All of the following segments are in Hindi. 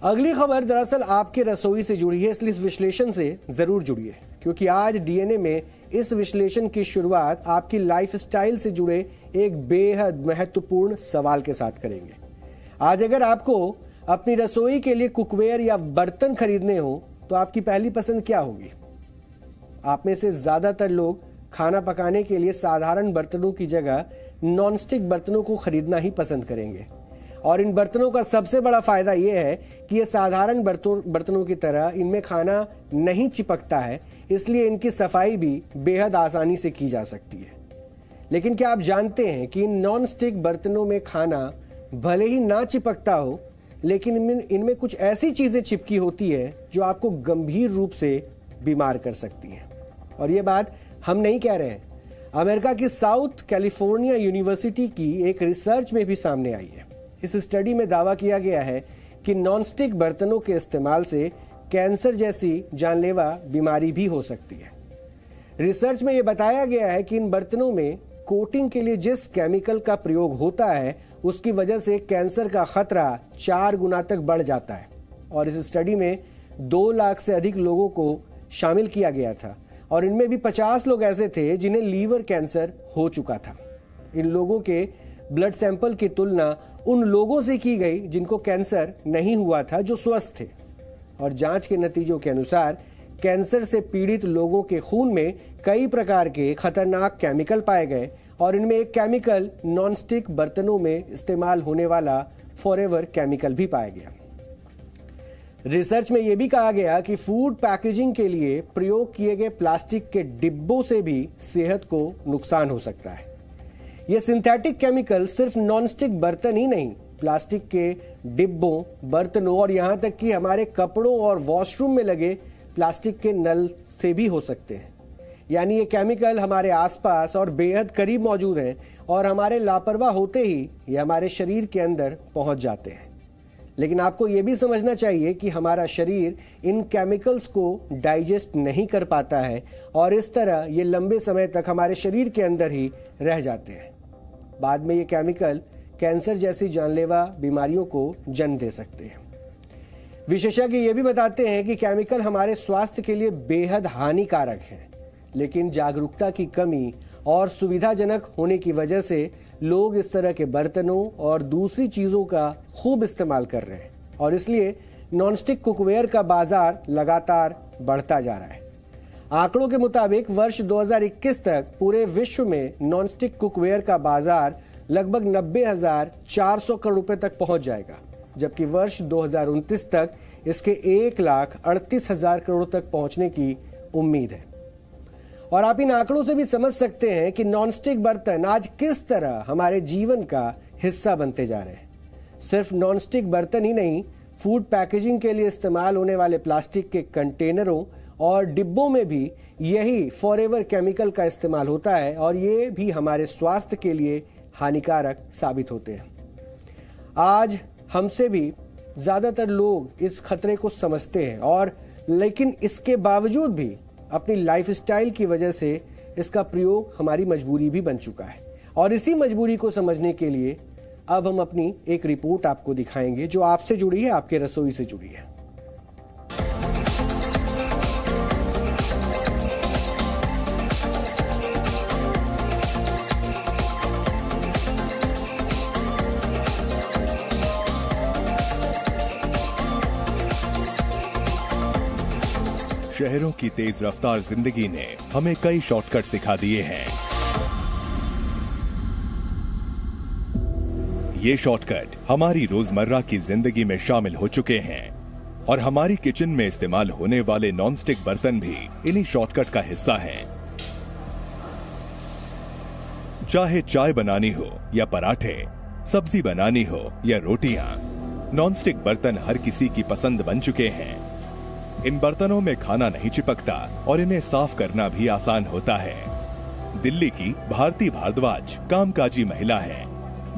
अगली खबर दरअसल आपके रसोई से जुड़ी है, इसलिए इस विश्लेषण से जरूर जुड़िए, क्योंकि आज डीएनए में इस विश्लेषण की शुरुआत आपकी लाइफस्टाइल से जुड़े एक बेहद महत्वपूर्ण सवाल के साथ करेंगे। आज अगर आपको अपनी रसोई के लिए कुकवेयर या बर्तन खरीदने हो तो आपकी पहली पसंद क्या होगी? आप में से ज्यादातर लोग खाना पकाने के लिए साधारण बर्तनों की जगह नॉनस्टिक बर्तनों को खरीदना ही पसंद करेंगे। और इन बर्तनों का सबसे बड़ा फायदा यह है कि ये साधारण बर्तनों की तरह इनमें खाना नहीं चिपकता है, इसलिए इनकी सफाई भी बेहद आसानी से की जा सकती है। लेकिन क्या आप जानते हैं कि इन नॉनस्टिक बर्तनों में खाना भले ही ना चिपकता हो, लेकिन इनमें कुछ ऐसी चीजें चिपकी होती है जो आपको गंभीर रूप से बीमार कर सकती हैं। और ये बात हम नहीं कह रहे हैं, अमेरिका की साउथ कैलिफोर्निया यूनिवर्सिटी की एक रिसर्च में भी सामने आई है। इस स्टडी में दावा किया गया है कि नॉनस्टिक बर्तनों के इस्तेमाल से कैंसर जैसी जानलेवा बीमारी भी हो सकती है। रिसर्च में यह बताया गया है कि इन बर्तनों में कोटिंग के लिए जिस केमिकल का प्रयोग होता है उसकी वजह से कैंसर का खतरा 4 गुना तक बढ़ जाता है। और इस स्टडी में 2 लाख से अधिक लोगों को शामिल किया गया था और इनमें भी 50 लोग ऐसे थे जिन्हें लीवर कैंसर हो चुका था। इन लोगों के ब्लड सैंपल की तुलना उन लोगों से की गई जिनको कैंसर नहीं हुआ था, जो स्वस्थ थे। और जांच के नतीजों के अनुसार कैंसर से पीड़ित लोगों के खून में कई प्रकार के खतरनाक केमिकल पाए गए और इनमें एक केमिकल नॉनस्टिक बर्तनों में इस्तेमाल होने वाला फॉरएवर केमिकल भी पाया गया। रिसर्च में यह भी कहा गया कि फूड पैकेजिंग के लिए प्रयोग किए गए प्लास्टिक के डिब्बों से भी सेहत को नुकसान हो सकता है। ये सिंथेटिक केमिकल सिर्फ नॉनस्टिक बर्तन ही नहीं, प्लास्टिक के डिब्बों, बर्तनों और यहाँ तक कि हमारे कपड़ों और वॉशरूम में लगे प्लास्टिक के नल से भी हो सकते हैं। यानी ये केमिकल हमारे आसपास और बेहद करीब मौजूद हैं और हमारे लापरवाह होते ही ये हमारे शरीर के अंदर पहुंच जाते हैं। लेकिन आपको ये भी समझना चाहिए कि हमारा शरीर इन केमिकल्स को डाइजेस्ट नहीं कर पाता है और इस तरह ये लंबे समय तक हमारे शरीर के अंदर ही रह जाते हैं। बाद में ये केमिकल कैंसर जैसी जानलेवा बीमारियों को जन्म दे सकते हैं। विशेषज्ञ ये भी बताते हैं कि केमिकल हमारे स्वास्थ्य के लिए बेहद हानिकारक हैं, लेकिन जागरूकता की कमी और सुविधाजनक होने की वजह से लोग इस तरह के बर्तनों और दूसरी चीजों का खूब इस्तेमाल कर रहे हैं और इसलिए नॉनस्टिक कुकवेयर का बाजार लगातार बढ़ता जा रहा है। आंकड़ों के मुताबिक वर्ष 2021 तक पूरे विश्व में नॉनस्टिक कुकवेयर का बाजार लगभग 90,400 करोड़ रुपए तक पहुंच जाएगा, जबकि वर्ष 2029 तक इसके 1,38,000 करोड़ तक पहुंचने की उम्मीद है। और आप इन आंकड़ों से भी समझ सकते हैं कि नॉनस्टिक बर्तन आज किस तरह हमारे जीवन का हिस्सा बनते जा रहे हैं। सिर्फ नॉनस्टिक बर्तन ही नहीं, फूड पैकेजिंग के लिए इस्तेमाल होने वाले प्लास्टिक के कंटेनरों और डिब्बों में भी यही फॉरएवर केमिकल का इस्तेमाल होता है और ये भी हमारे स्वास्थ्य के लिए हानिकारक साबित होते हैं। आज हमसे भी ज्यादातर लोग इस खतरे को समझते हैं और लेकिन इसके बावजूद भी अपनी लाइफस्टाइल की वजह से इसका प्रयोग हमारी मजबूरी भी बन चुका है। और इसी मजबूरी को समझने के लिए अब हम अपनी एक रिपोर्ट आपको दिखाएंगे जो आपसे जुड़ी है, आपके रसोई से जुड़ी है। शहरों की तेज रफ्तार जिंदगी ने हमें कई शॉर्टकट सिखा दिए हैं। ये शॉर्टकट हमारी रोजमर्रा की जिंदगी में शामिल हो चुके हैं और हमारी किचन में इस्तेमाल होने वाले नॉनस्टिक बर्तन भी इन्हीं शॉर्टकट का हिस्सा हैं। चाहे चाय बनानी हो या पराठे, सब्जी बनानी हो या रोटियां, नॉनस्टिक बर्तन हर किसी की पसंद बन चुके हैं। इन बर्तनों में खाना नहीं चिपकता और इन्हें साफ करना भी आसान होता है। दिल्ली की भारती भारद्वाज कामकाजी महिला है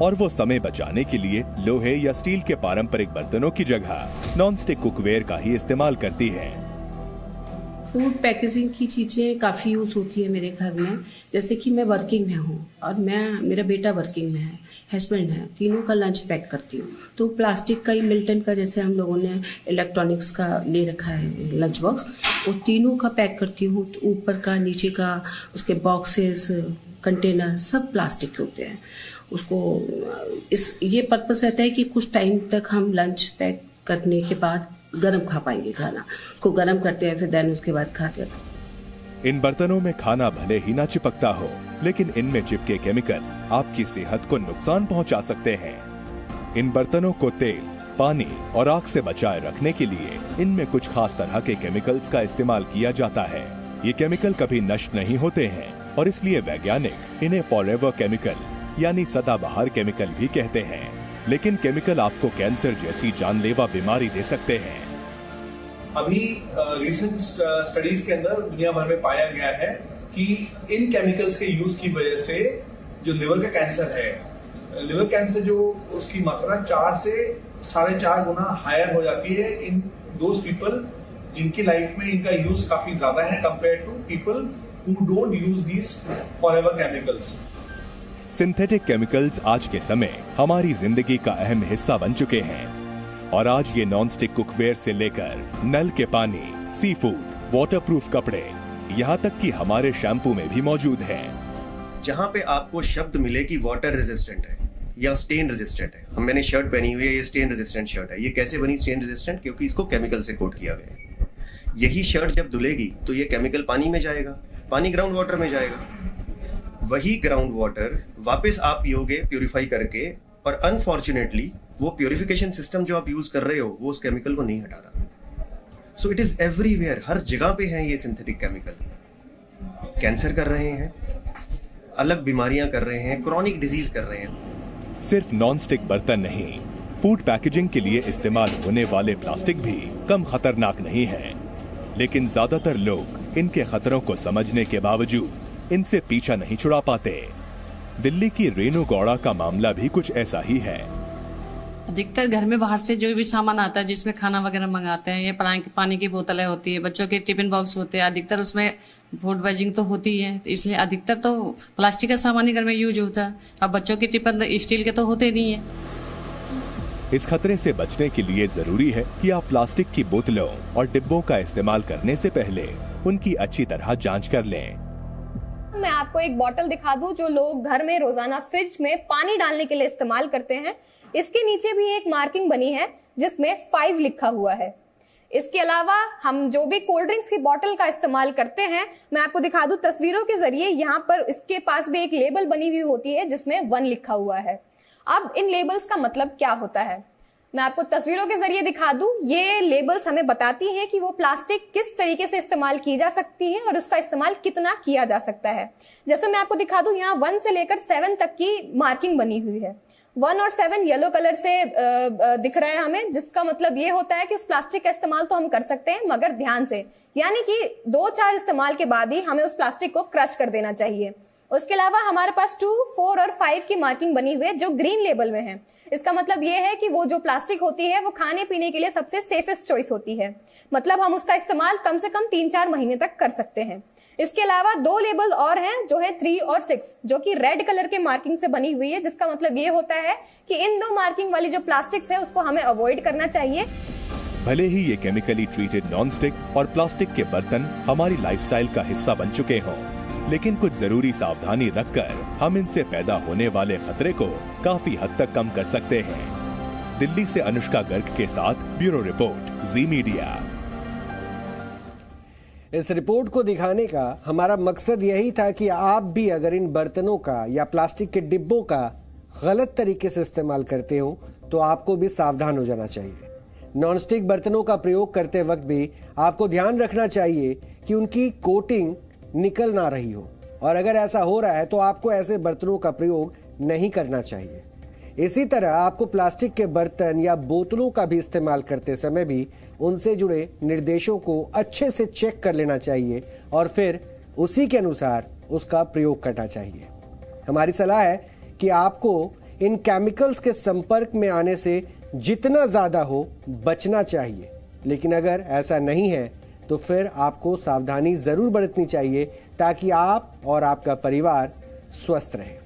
और वो समय बचाने के लिए लोहे या स्टील के पारंपरिक बर्तनों की जगह नॉनस्टिक कुकवेयर का ही इस्तेमाल करती है। फूड पैकेजिंग की चीज़ें काफ़ी यूज़ होती है मेरे घर में। जैसे कि मैं वर्किंग में हूँ और मेरा बेटा वर्किंग में है, हस्बैंड है, तीनों का लंच पैक करती हूँ। तो प्लास्टिक का ही मिल्टन का जैसे हम लोगों ने इलेक्ट्रॉनिक्स का ले रखा है लंच बॉक्स, वो तीनों का पैक करती हूँ। तो ऊपर का, नीचे का, उसके बॉक्सेस, कंटेनर सब प्लास्टिक के होते हैं। उसको ये पर्पस रहता है कि कुछ टाइम तक हम लंच पैक करने के बाद गरम खा पाएंगे खाना। उसको गरम करते हैं, फिर देन उसके बाद खाते हैं। इन बर्तनों में खाना भले ही ना चिपकता हो, लेकिन इनमें चिपके केमिकल आपकी सेहत को नुकसान पहुंचा सकते हैं। इन बर्तनों को तेल, पानी और आग से बचाए रखने के लिए इनमें कुछ खास तरह के केमिकल्स का इस्तेमाल किया जाता है। ये केमिकल कभी नष्ट नहीं होते हैं और इसलिए वैज्ञानिक इन्हें फॉरएवर केमिकल यानी सदाबहार केमिकल भी कहते हैं। लेकिन केमिकल आपको कैंसर जैसी जानलेवा बीमारी दे सकते हैं। अभी रिसेंट स्टडीज के अंदर दुनिया भर में पाया गया है कि इन केमिकल्स के यूज की वजह से जो लिवर का कैंसर है, लिवर कैंसर जो उसकी मात्रा 4 से 4.5 गुना हायर हो जाती है इन दोज पीपल जिनकी लाइफ में इनका यूज काफी ज्यादा है compare to people who don't use these forever chemicals. Synthetic chemicals आज के समय हमारी जिंदगी का अहम हिस्सा बन चुके हैं और आज ये नॉनस्टिक कुकवेयर से लेकर नल के पानी, सी फूड, वाटरप्रूफ कपड़े, यहाँ तक कि हमारे शैम्पू में भी मौजूद हैं। जहाँ पे आपको शब्द मिले कि वाटर रेजिस्टेंट है या स्टेन रेजिस्टेंट है। मैंने शर्ट पहनी हुई है, ये स्टेन रेजिस्टेंट शर्ट है। ये कैसे बनी स्टेन रेजिस्टेंट? क्योंकि इसको केमिकल से कोट किया गया है। यही शर्ट जब धुलेगी तो ये केमिकल पानी में जाएगा, पानी ग्राउंड वाटर में जाएगा। वही ग्राउंड वाटर वापस आप पियोगे प्यूरिफाई करके, और अनफॉर्चुनेटली वो प्यूरिफिकेशन सिस्टम जो आप यूज कर रहे हो वो उस केमिकल को नहीं हटा रहा। सो इट इज एवरीवेयर, हर जगह पे है ये सिंथेटिक केमिकल। कैंसर कर रहे हैं, अलग बीमारियां कर रहे हैं, क्रॉनिक डिजीज कर रहे हैं। सिर्फ नॉनस्टिक बर्तन नहीं, फूड पैकेजिंग के लिए इस्तेमाल होने वाले प्लास्टिक भी कम खतरनाक नहीं है। लेकिन ज्यादातर लोग इनके खतरों को समझने के बावजूद इनसे पीछा नहीं छुड़ा पाते। दिल्ली की रेनू गौड़ा का मामला भी कुछ ऐसा ही है। अधिकतर घर में बाहर से जो भी सामान आता है, जिसमें खाना वगैरह मंगाते हैं, ये पानी की बोतलें होती है, बच्चों के टिफिन बॉक्स होते हैं, अधिकतर उसमें फूड पैकेजिंग तो होती है, तो इसलिए अधिकतर तो प्लास्टिक का सामान ही घर में यूज होता है। अब बच्चों के टिफिन स्टील के तो होते नहीं है। इस खतरे से बचने के लिए जरूरी है कि आप प्लास्टिक की बोतलों और डिब्बों का इस्तेमाल करने से पहले उनकी अच्छी तरह जांच कर लें। मैं आपको एक बोतल दिखा दूं जो लोग घर में रोजाना फ्रिज में पानी डालने के लिए इस्तेमाल करते हैं। इसके नीचे भी एक मार्किंग बनी है जिसमें 5 लिखा हुआ है। इसके अलावा हम जो भी कोल्ड ड्रिंक्स की बोतल का इस्तेमाल करते हैं, मैं आपको दिखा दूं तस्वीरों के जरिए। यहाँ पर इसके पास भी एक लेबल बनी हुई होती है जिसमें 1 लिखा हुआ है। अब इन लेबल्स का मतलब क्या होता है, मैं आपको तस्वीरों के जरिए दिखा दूं। ये लेबल्स हमें बताती हैं कि वो प्लास्टिक किस तरीके से इस्तेमाल की जा सकती है और उसका इस्तेमाल कितना किया जा सकता है। जैसे मैं आपको दिखा दूं, यहाँ 1 से लेकर 7 तक की मार्किंग बनी हुई है। 1 और 7 येलो कलर से दिख रहा है हमें, जिसका मतलब ये होता है कि उस प्लास्टिक का इस्तेमाल तो हम कर सकते हैं मगर ध्यान से, यानी कि 2-4 इस्तेमाल के बाद ही हमें उस प्लास्टिक को क्रश कर देना चाहिए। उसके अलावा हमारे पास 2, 4 और 5 की मार्किंग बनी हुई है जो ग्रीन लेबल में है। इसका मतलब ये है कि वो जो प्लास्टिक होती है वो खाने पीने के लिए सबसे सेफेस्ट चॉइस होती है, मतलब हम उसका इस्तेमाल कम से कम 3-4 महीने तक कर सकते हैं। इसके अलावा 2 लेबल और हैं जो है 3 और 6, जो कि रेड कलर के मार्किंग से बनी हुई है, जिसका मतलब ये होता है कि इन 2 मार्किंग वाली जो प्लास्टिक्स है उसको हमें अवॉइड करना चाहिए। भले ही ये केमिकली ट्रीटेड नॉनस्टिक और प्लास्टिक के बर्तन हमारी लाइफस्टाइल का हिस्सा बन चुके हों, लेकिन कुछ जरूरी सावधानी रखकर हम इनसे पैदा होने वाले खतरे को काफी हद तक कम कर सकते हैं। दिल्ली से अनुष्का गर्ग के साथ ब्यूरो रिपोर्ट, जी मीडिया। इस रिपोर्ट को दिखाने का हमारा मकसद यही था कि आप भी अगर इन बर्तनों का या प्लास्टिक के डिब्बों का गलत तरीके से इस्तेमाल करते हो तो आपको भी सावधान हो जाना चाहिए। नॉनस्टिक बर्तनों का प्रयोग करते वक्त भी आपको ध्यान रखना चाहिए कि उनकी कोटिंग निकल ना रही हो, और अगर ऐसा हो रहा है तो आपको ऐसे बर्तनों का प्रयोग नहीं करना चाहिए। इसी तरह आपको प्लास्टिक के बर्तन या बोतलों का भी इस्तेमाल करते समय भी उनसे जुड़े निर्देशों को अच्छे से चेक कर लेना चाहिए और फिर उसी के अनुसार उसका प्रयोग करना चाहिए। हमारी सलाह है कि आपको इन केमिकल्स के संपर्क में आने से जितना ज्यादा हो बचना चाहिए, लेकिन अगर ऐसा नहीं है तो फिर आपको सावधानी जरूर बरतनी चाहिए ताकि आप और आपका परिवार स्वस्थ रहे।